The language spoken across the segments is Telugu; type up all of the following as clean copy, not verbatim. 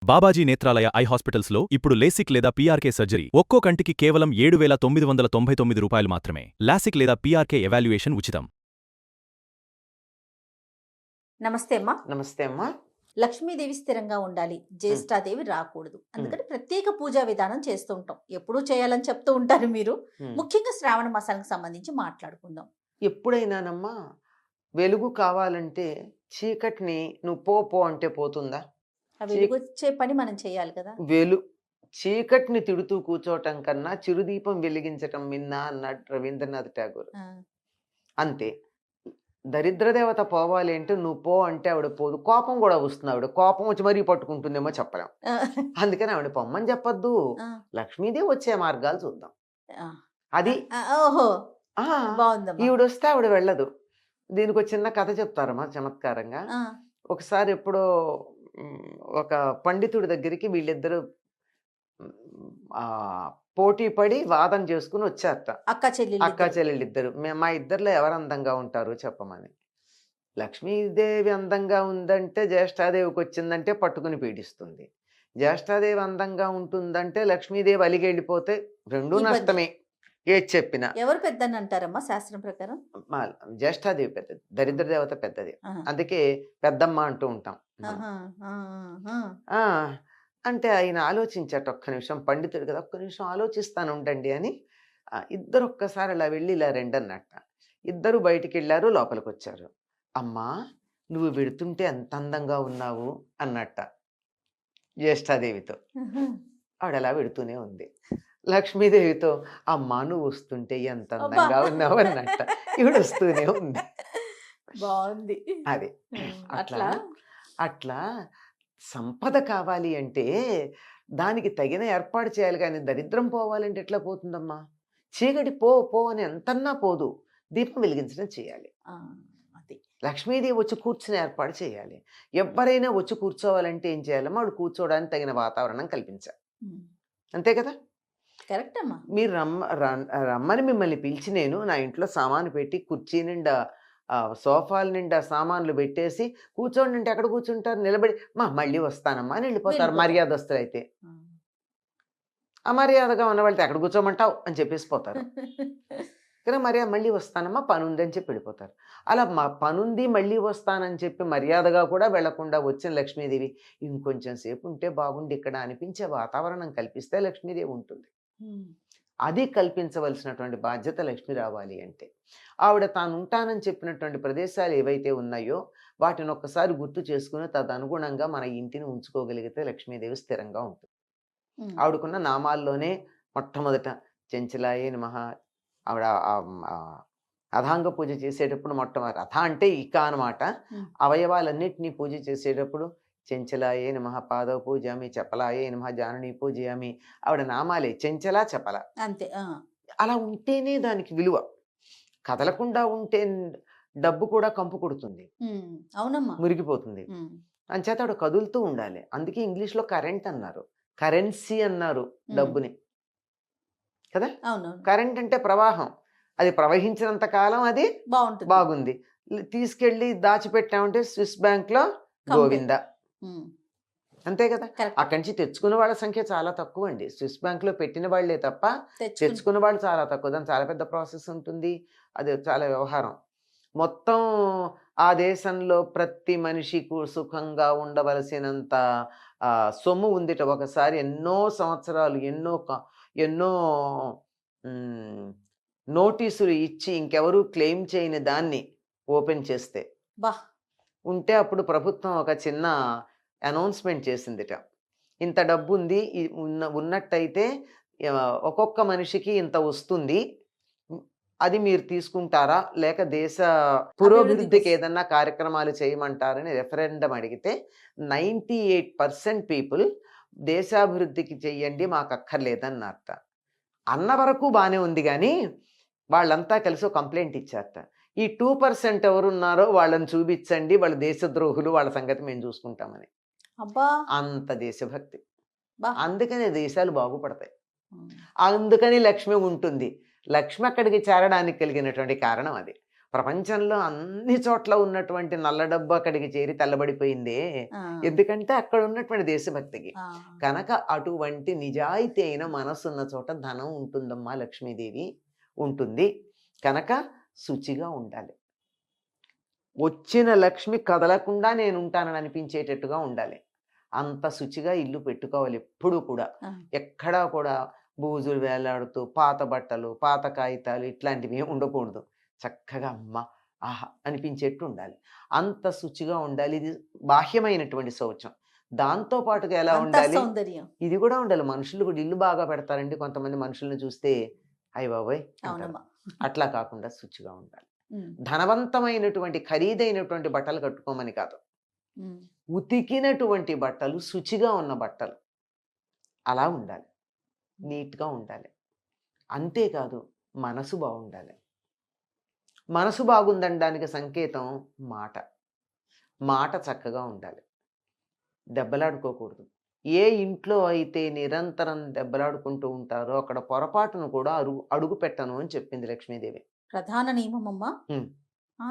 బాబాజీ నేత్రాలయ ఐ హాస్పిటల్స్లో ఇప్పుడు లేసిక్ లేదా పీఆర్కే సర్జరీ ఒక్కో కంటికి కేవలం 7,999 రూపాయలు మాత్రమే. లాసిక్ లేదా పీఆర్కే ఎవాల్యుయేషన్ ఉచితం. నమస్తే అమ్మా. నమస్తే అమ్మా. లక్ష్మీదేవి స్థిరంగా ఉండాలి, జ్యేష్ఠాదేవి రాకూడదు. అందుకని ప్రత్యేక పూజా విధానం చేస్తూ ఉంటాం. ఎప్పుడూ చేయాలని చెప్తూ ఉంటారు మీరు. ముఖ్యంగా శ్రావణ మాసానికి సంబంధించి మాట్లాడుకుందాం. ఎప్పుడైనానమ్మా వెలుగు కావాలంటే చీకటిని నువ్వు పో పో అంటే పోతుందా? ఆ వెలుగొచ్చే పని మనం చేయాలి కదా. చీకటిని తిడుతూ కూర్చోవటం కన్నా చిరుదీపం వెలిగించటం మిన్నా అన్నాడు రవీంద్రనాథ్ ఠాగూర్. అంతే. దరిద్ర దేవత పోవాలి అంటే నువ్వు పో అంటే ఆవిడ పోదు. కోపం కూడా వస్తుంది. ఆవిడ కోపం వచ్చి మరీ పట్టుకుంటుందేమో చెప్పలేం. అందుకని ఆవిడ పొమ్మని చెప్పొద్దు. లక్ష్మీదేవి వచ్చే మార్గాలు చూద్దాం. అది ఓహో బాగుంది. ఈవిడ వస్తే ఆవిడ వెళ్ళదు. దీనికి ఒక చిన్న కథ చెప్తారమ్మా చమత్కారంగా. ఒకసారి ఎప్పుడో ఒక పండితుడి దగ్గరికి వీళ్ళిద్దరు పోటీ పడి వాదన చేసుకుని వచ్చారట. అక్క చెల్లెళ్ళిద్దరు. మా ఇద్దరిలో ఎవరు అందంగా ఉంటారు చెప్పమని. లక్ష్మీదేవి అందంగా ఉందంటే జ్యేష్ఠాదేవికి వచ్చిందంటే పట్టుకుని పీడిస్తుంది. జ్యేష్ఠాదేవి అందంగా ఉంటుందంటే లక్ష్మీదేవి అలిగి వెళ్ళిపోతే రెండూ నష్టమే. ఏది చెప్పినా. ఎవరు పెద్దని అంటారమ్మా శాస్త్రం ప్రకారం? జ్యేష్ఠాదేవి పెద్దది, దరిద్ర దేవత పెద్దది. అందుకే పెద్దమ్మ అంటూ ఉంటాం. అంటే ఆయన ఆలోచించట ఒక్క నిమిషం, పండితుడు కదా, ఒక్క నిమిషం ఆలోచిస్తాను ఉండండి అని. ఇద్దరు ఒక్కసారి అలా వెళ్ళి ఇలా రెండన్నట్ట. ఇద్దరు బయటికి వెళ్ళారు, లోపలికి వచ్చారు. అమ్మా నువ్వు వెడుతుంటే ఎంత అందంగా ఉన్నావు అన్నట్ట జ్యేష్ఠాదేవితో. ఆవిడ అలా వెడుతూనే ఉంది. లక్ష్మీదేవితో అమ్మా నువ్వు వస్తుంటే ఎంత అందంగా ఉన్నావు అన్నట్ట. ఈవిడ వస్తూనే ఉంది. బాగుంది. అది అట్లా అట్లా సంపద కావాలి అంటే దానికి తగిన ఏర్పాటు చేయాలి. కానీ దరిద్రం పోవాలంటే ఎట్లా పోతుందమ్మా? చీకటి పో పో అని ఎంతన్నా పోదు. దీపం వెలిగించడం చేయాలి. లక్ష్మీదేవి వచ్చి కూర్చుని ఏర్పాటు చేయాలి. ఎవరైనా వచ్చి కూర్చోవాలంటే ఏం చేయాలమ్మా? వాళ్ళు కూర్చోవడానికి తగిన వాతావరణం కల్పించాలి. అంతే కదా. కరెక్ట్ అమ్మా. మీరు రమ్మని మిమ్మల్ని పిలిచి నేను నా ఇంట్లో సామాను పెట్టి కుర్చీ నిండా సోఫాల నిండా సామాన్లు పెట్టేసి కూర్చోండి అంటే ఎక్కడ కూర్చుంటారు? నిలబడి మళ్ళీ వస్తానమ్మా అని వెళ్ళిపోతారు మర్యాదస్తులు అయితే. అమర్యాదగా ఉన్న వాళ్ళతో ఎక్కడ కూర్చోమంటావు అని చెప్పేసి పోతారు. కానీ మర్యాద మళ్ళీ వస్తానమ్మా పని ఉంది అని చెప్పి వెళ్ళిపోతారు. అలా పనుంది మళ్ళీ వస్తానని చెప్పి మర్యాదగా కూడా వెళ్లకుండా వచ్చిన లక్ష్మీదేవి ఇంకొంచెం సేపు ఉంటే బాగుండి ఇక్కడ అనిపించే వాతావరణం కల్పిస్తే లక్ష్మీదేవి ఉంటుంది. అది కల్పించవలసినటువంటి బాధ్యత లక్ష్మి రావాలి అంటే. ఆవిడ తాను ఉంటానని చెప్పినటువంటి ప్రదేశాలు ఏవైతే ఉన్నాయో వాటిని ఒక్కసారి గుర్తు చేసుకుని తదనుగుణంగా మన ఇంటిని ఉంచుకోగలిగితే లక్ష్మీదేవి స్థిరంగా ఉంటుంది. ఆవిడకున్న నామాల్లోనే మొట్టమొదట చెంచలాయే నమః. ఆవిడ అథాంగ పూజ చేసేటప్పుడు మొట్టమొదటి అథ అంటే ఇక అనమాట. అవయవాలన్నిటినీ పూజ చేసేటప్పుడు చెంచలాయే నమః పాదవ పూజామి, చపలాయే నమః జానని పూజయామి. ఆవిడ నామాలే చెంచల చపల. అంతే. అలా ఉంటేనే దానికి విలువ. కదలకుండా ఉంటే డబ్బు కూడా కంపు కొడుతుంది. అవునమ్మా, మురిగిపోతుంది. అంచేత ఆవిడ కదులుతూ ఉండాలి. అందుకే ఇంగ్లీష్లో కరెంట్ అన్నారు, కరెన్సీ అన్నారు డబ్బుని కదా. కరెంట్ అంటే ప్రవాహం. అది ప్రవహించినంత కాలం అది బాగుంది. తీసుకెళ్ళి దాచిపెట్టామంటే స్విస్ బ్యాంక్ లో గోవింద. అంతే కదా. అక్కడి నుంచి తెచ్చుకున్న వాళ్ళ సంఖ్య చాలా తక్కువ అండి. స్విస్ బ్యాంక్ లో పెట్టిన వాళ్లే తప్ప తెచ్చుకున్న వాళ్ళు చాలా తక్కువ. దాని చాలా పెద్ద ప్రాసెస్ ఉంటుంది. అది చాలా వ్యవహారం. మొత్తం ఆ దేశంలో ప్రతి మనిషికి సుఖంగా ఉండవలసినంత సొమ్ము ఉందిట. ఒకసారి ఎన్నో సంవత్సరాలు ఎన్నో నోటీసులు ఇచ్చి ఇంకెవరూ క్లెయిమ్ చేయని దాన్ని ఓపెన్ చేస్తే ఉంటే అప్పుడు ప్రభుత్వం ఒక చిన్న అనౌన్స్మెంట్ చేసిందిట. ఇంత డబ్బు ఉంది, ఉన్నట్టయితే ఒక్కొక్క మనిషికి ఇంత వస్తుంది, అది మీరు తీసుకుంటారా లేక దేశ పురోభివృద్ధికి ఏదన్నా కార్యక్రమాలు చేయమంటారని రెఫరెండం అడిగితే 98% పీపుల్ దేశాభివృద్ధికి చెయ్యండి మాకు అక్కర్లేదన్నారట. అన్న వరకు బాగానే ఉంది. కానీ వాళ్ళంతా కలిసి ఒక కంప్లైంట్ ఇచ్చారట. ఈ 2% ఎవరున్నారో వాళ్ళని చూపించండి, వాళ్ళ దేశద్రోహులు, వాళ్ళ సంగతి మేము చూసుకుంటామని. అంత దేశభక్తి. అందుకని దేశాలు బాగుపడతాయి. అందుకని లక్ష్మి ఉంటుంది. లక్ష్మి అక్కడికి చేరడానికి కలిగినటువంటి కారణం అది. ప్రపంచంలో అన్ని చోట్ల ఉన్నటువంటి నల్ల డబ్బు అక్కడికి చేరి తెల్లబడిపోయిందే. ఆ, ఎందుకంటే అక్కడ ఉన్నటువంటి దేశభక్తికి. ఆ, కనుక అటువంటి నిజాయితీ అయిన మనసున్న చోట ధనం ఉంటుందమ్మా, లక్ష్మీదేవి ఉంటుంది. కనుక శుచిగా ఉండాలి. వచ్చిన లక్ష్మి కదలకుండా నేను ఉంటానని అనిపించేటట్టుగా ఉండాలి. అంత శుచిగా ఇల్లు పెట్టుకోవాలి ఎప్పుడూ కూడా. ఆ. ఎక్కడా కూడా బూజులు వేలాడుతూ పాత బట్టలు, పాత కాగితాలు ఇట్లాంటివి ఏమి ఉండకూడదు. చక్కగా అమ్మ ఆహా అనిపించేట్టు ఉండాలి. అంత శుచిగా ఉండాలి. ఇది బాహ్యమైనటువంటి శౌచం. దాంతో పాటుగా ఎలా అంతా ఉండాలి, సౌందర్యం. ఇది కూడా ఉండాలి. మనుషులు కూడా ఇల్లు బాగా పెడతారండి కొంతమంది మనుషుల్ని చూస్తే, అయ్య బాబోయ్ అంటారు. అవునమ్మా. అట్లా కాకుండా శుచిగా ఉండాలి. ఉమ్, ధనవంతమైనటువంటి ఖరీదైనటువంటి బట్టలు కట్టుకోమని కాదు, ఉమ్, ఉతికినటువంటి బట్టలు, శుచిగా ఉన్న బట్టలు అలా ఉండాలి. నీట్గా ఉండాలి. అంతేకాదు మనసు బాగుండాలి. మనసు బాగుందనడానికి సంకేతం మాట. మాట చక్కగా ఉండాలి. దెబ్బలాడుకోకూడదు. ఏ ఇంట్లో అయితే నిరంతరం దెబ్బలాడుకుంటూ ఉంటారో అక్కడ పొరపాటును కూడా అడుగు పెట్టను అని చెప్పింది లక్ష్మీదేవి. ప్రధాన నియమం అమ్మా. ఉమ్. ఆ,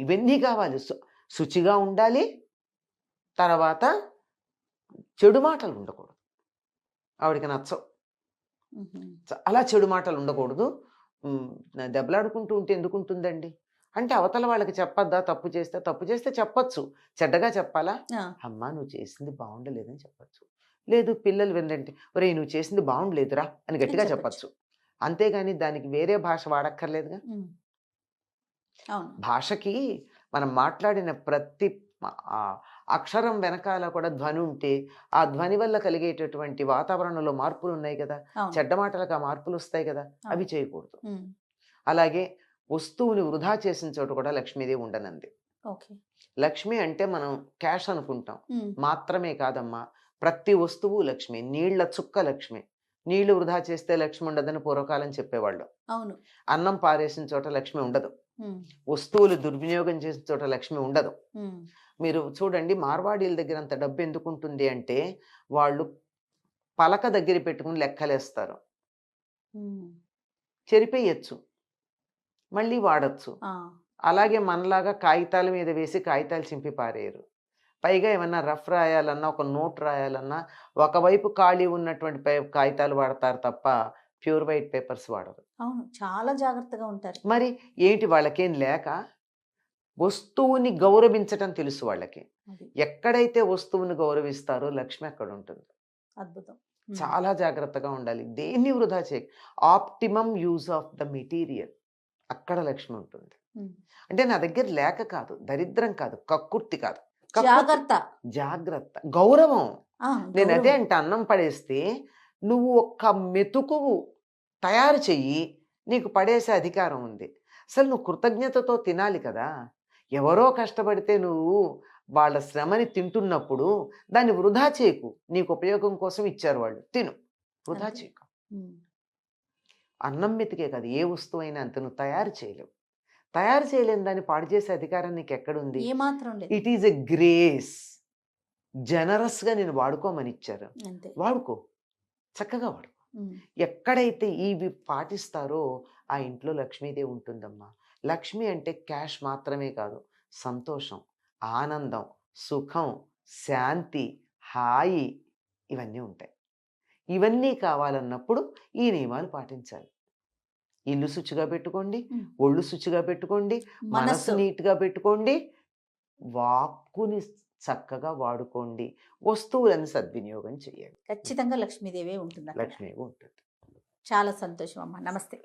ఇవన్నీ కావాలి. శుచిగా ఉండాలి. తర్వాత చెడు మాటలు ఉండకూడదు. ఆవిడకి నచ్చవు. ఉహుం, అలా చెడు మాటలు ఉండకూడదు. దెబ్బలాడుకుంటూ ఉంటే ఎందుకు ఉంటుందండి? అంటే అవతల వాళ్ళకి చెప్పొద్దా? తప్పు చేస్తే చెప్పొచ్చు. చెడ్డగా చెప్పాలా? ఆ, అమ్మా నువ్వు చేసింది బాగుండలేదని చెప్పొచ్చు. లేదు పిల్లలు వినంటే ఒరేయ్ నువ్వు చేసింది బాగుండలేదురా అని గట్టిగా చెప్పొచ్చు. చెప్పొచ్చు. అంతేగాని దానికి వేరే భాష వాడక్కర్లేదుగా. ఉమ్, అవును. భాషకి మనం మాట్లాడిన ప్రతి ఆ అక్షరం వెనకాల కూడా ధ్వని ఉంటే ఆ ధ్వని వల్ల కలిగేటటువంటి వాతావరణంలో మార్పులు ఉన్నాయి కదా. అవును. చెడ్డ మాటలకు ఆ మార్పులు వస్తాయి కదా. అవి అవును. చేయకూడదు. ఉమ్, అలాగే వస్తువుని వృధా చేసిన చోట కూడా లక్ష్మీదేవి ఉండనంది. ఓకే. లక్ష్మి అంటే మనం క్యాష్ అనుకుంటాం, ఉమ్, మాత్రమే కాదమ్మా. ప్రతి వస్తువు లక్ష్మి. నీళ్ల చుక్క లక్ష్మి. నీళ్లు వృధా చేస్తే లక్ష్మి ఉండదని పూర్వకాలం చెప్పేవాళ్ళు. అవును. అన్నం పారేసిన చోట లక్ష్మి ఉండదు. ఉమ్, వస్తువులు దుర్వినియోగం చేసిన చోట లక్ష్మి ఉండదు. ఉమ్, మీరు చూడండి మార్వాడీల దగ్గర అంత డబ్బు ఎందుకు ఉంటుంది అంటే వాళ్ళు పలక దగ్గర పెట్టుకుని లెక్కలేస్తారు. ఉమ్, చెరిపేయచ్చు, మళ్ళీ వాడచ్చు. ఆ, అలాగే మనలాగా కాగితాల మీద వేసి కాగితాలు చింపి పారేయరు. పైగా ఏమన్నా రఫ్ రాయాలన్నా, ఒక నోట్ రాయాలన్నా ఒకవైపు ఖాళీ ఉన్నటువంటి కాగితాలు వాడతారు తప్ప ప్యూర్ వైట్ పేపర్స్ వాడరు. అవును. చాలా జాగ్రత్తగా ఉంటారు. మరి ఏంటి వాళ్ళకేం లేక? వస్తువుని గౌరవించటం తెలుసు వాళ్ళకి. అది ఎక్కడైతే వస్తువుని గౌరవిస్తారో లక్ష్మి అక్కడ ఉంటుంది. అద్భుతం. ఉమ్, చాలా జాగ్రత్తగా ఉండాలి. దేన్ని వృధా చేయ, optimum use of the material, అక్కడ లక్ష్మి ఉంటుంది. ఉమ్, అంటే నా దగ్గర లేక కాదు, దరిద్రం కాదు, కక్కుర్తి కాదు, జాగ్రత్త. జాగ్రత్త, గౌరవం. ఆ, నేను అదే గౌరవం. అంటే అన్నం పడేస్తే నువ్వు ఒక్క మెతుకు తయారు చెయ్యి, నీకు పడేసే అధికారం ఉంది. అసలు నువ్వు కృతజ్ఞతతో తినాలి కదా. ఎవరో కష్టపడితే నువ్వు వాళ్ళ శ్రమని తింటున్నప్పుడు దాన్ని వృధా చేయకు. నీకు ఉపయోగం కోసం ఇచ్చారు వాళ్ళు, తిను, వృధా అంతే. చేయకు. ఉమ్, అన్నం మెతికే కాదు, ఏ వస్తువు అయినా అంత నువ్వు తయారు చేయలేవు. తయారు చేయలేని దాన్ని పాడు చేసే అధికారం నీకు ఎక్కడుంది? ఏ మాత్రం లేదు. It is a grace. జనరస్గా నేను వాడుకోమని ఇచ్చారు, అంతే. వాడుకో, చక్కగా వాడుకో. ఉమ్, ఎక్కడైతే ఇవి పాటిస్తారో ఆ ఇంట్లో లక్ష్మీదేవి ఉంటుందమ్మా. లక్ష్మి అంటే క్యాష్ మాత్రమే కాదు, సంతోషం, ఆనందం, సుఖం, శాంతి, హాయి ఇవన్నీ ఉంటాయి. ఇవన్నీ కావాలన్నప్పుడు ఈ నియమాలు పాటించాలి. ఇల్లు శుచిగా పెట్టుకోండి, ఉమ్, ఒళ్ళు శుచిగా పెట్టుకోండి, మనసు మనస్సు. నీట్గా పెట్టుకోండి, వాక్కుని చక్కగా వాడుకోండి, వస్తువులను సద్వినియోగం చేయండి. ఖచ్చితంగా లక్ష్మీదేవి ఉంటుంది అక్కడ. లక్ష్మీ ఉంటుంది. చాలా సంతోషం అమ్మా. నమస్తే.